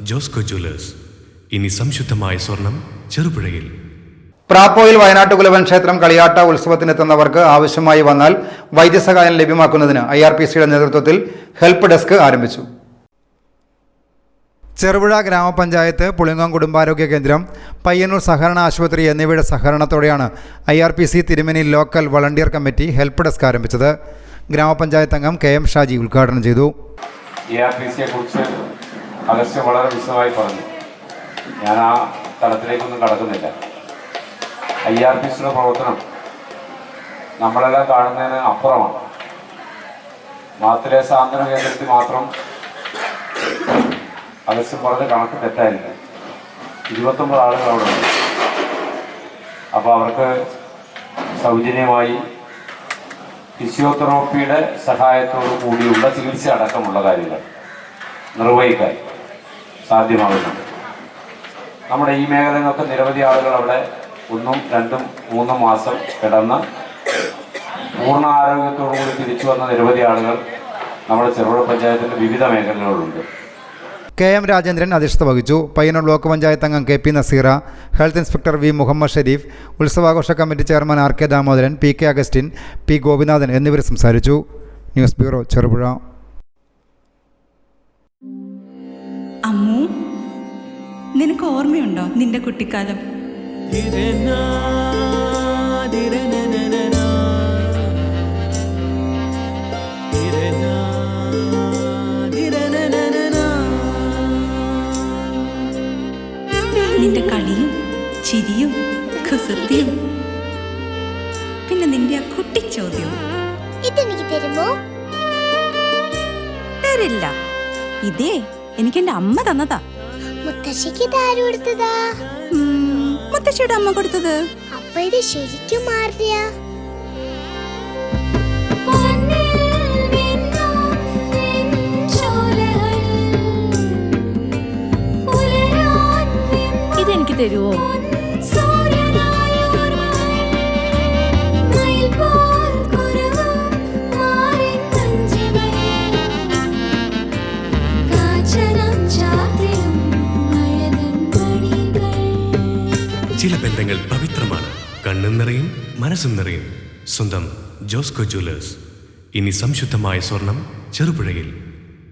Josco Jewellers. ഇനി സംശുദ്ധമായ സ്വർണം ചെറുപുഴയിൽ. പ്രാപ്പോയിൽ വയനാട്ടുകുലവൻ ക്ഷേത്രം കളിയാട്ട ഉത്സവത്തിനെത്തുന്നവർക്ക് ആവശ്യമായി വന്നാൽ വൈദ്യസഹായം ലഭ്യമാക്കുന്നതിന് IRPCയുടെ നേതൃത്വത്തിൽ ഹെൽപ്പ് ഡെസ്ക് ആരംഭിച്ചു. ചെറുപുഴ ഗ്രാമപഞ്ചായത്ത്, പുളിങ്ങോം കുടുംബാരോഗ്യ കേന്ദ്രം, പയ്യന്നൂർ സഹകരണ ആശുപത്രി എന്നിവയുടെ സഹകരണത്തോടെയാണ് IRPC തിരുമേനി local volunteer committee help desk ആരംഭിച്ചത്. ഗ്രാമപഞ്ചായത്ത് അംഗം KM ഷാജി ഉദ്ഘാടനം ചെയ്തു. IRPCയെക്കുറിച്ച് അഗസ്ത്യ വളരെ വിശദമായി പറഞ്ഞു. ഞാൻ ആ തലത്തിലേക്കൊന്നും കടക്കുന്നില്ല. IRPCയുടെ പ്രവർത്തനം നമ്മളെല്ലാം കാണുന്നതിന് അപ്പുറമാണ്. മാത്തിലെ സാന്ത്വന കേന്ദ്രത്തിൽ മാത്രം അഗസ്ത്യം പറഞ്ഞ കണക്ക് തെറ്റായിരിക്കും. 29 ആളുകൾ അവിടെ ഉണ്ട്. അപ്പോൾ അവർക്ക് സൗജന്യമായി ഫിസിയോതെറാപ്പിയുടെ സഹായത്തോടു കൂടിയുള്ള ചികിത്സ അടക്കമുള്ള കാര്യങ്ങൾ നിർവഹിക്കാൻ സാധ്യമാകുന്നുണ്ട്. നമ്മുടെ ഈ മേഖലയിലൊക്കെ നിരവധി ആളുകൾ അവിടെ 1, 2, 3 മാസം കിടന്ന് പൂർണ്ണ ആരോഗ്യത്തോടുകൂടി തിരിച്ചു വന്ന നിരവധി ആളുകൾ നമ്മുടെ ചെറുപുഴ പഞ്ചായത്തിൻ്റെ വിവിധ മേഖലകളിലുണ്ട്. KM രാജേന്ദ്രൻ അധ്യക്ഷത വഹിച്ചു. പയ്യന്നൂർ ബ്ലോക്ക് പഞ്ചായത്ത് അംഗം KP Naseera, health inspector V Muhammad Sharif, ഉത്സവാഘോഷ committee chairman RK Damodaran, PK Augustine, P Gopinathan എന്നിവർ സംസാരിച്ചു. News bureau, Cherupuzha. അമ്മു, നിനക്ക് ഓർമ്മയുണ്ടോ നിന്റെ കുട്ടിക്കാലം? നിന്റെ കളിയും ചിരിയും കുസൃതിയും, പിന്നെ നിന്റെ ആ കുട്ടിച്ചോദ്യവും. ഇതെനിക്ക് തരുമോ? തരില്ല. ഇതേ എനിക്ക് എന്റെ അമ്മ തന്നതാ. മുത്തശ്ശിക്ക് ഇതാര് കൊടുത്തതാ? മുത്തശ്ശിയുടെ അമ്മ കൊടുത്തത്. അപ്പൊ ഇത് ശരിക്കും മാറിയ? ഇതെനിക്ക് തരുമോ? ചില ബന്ധങ്ങൾ പവിത്രമാണ്. കണ്ണും നിറയും മനസ്സും നിറയും. സ്വന്തം ജോസ്കോ ജ്വല്ലേഴ്സ്. ഇനി സംശുദ്ധമായ സ്വർണം ചെറുപുഴയിൽ.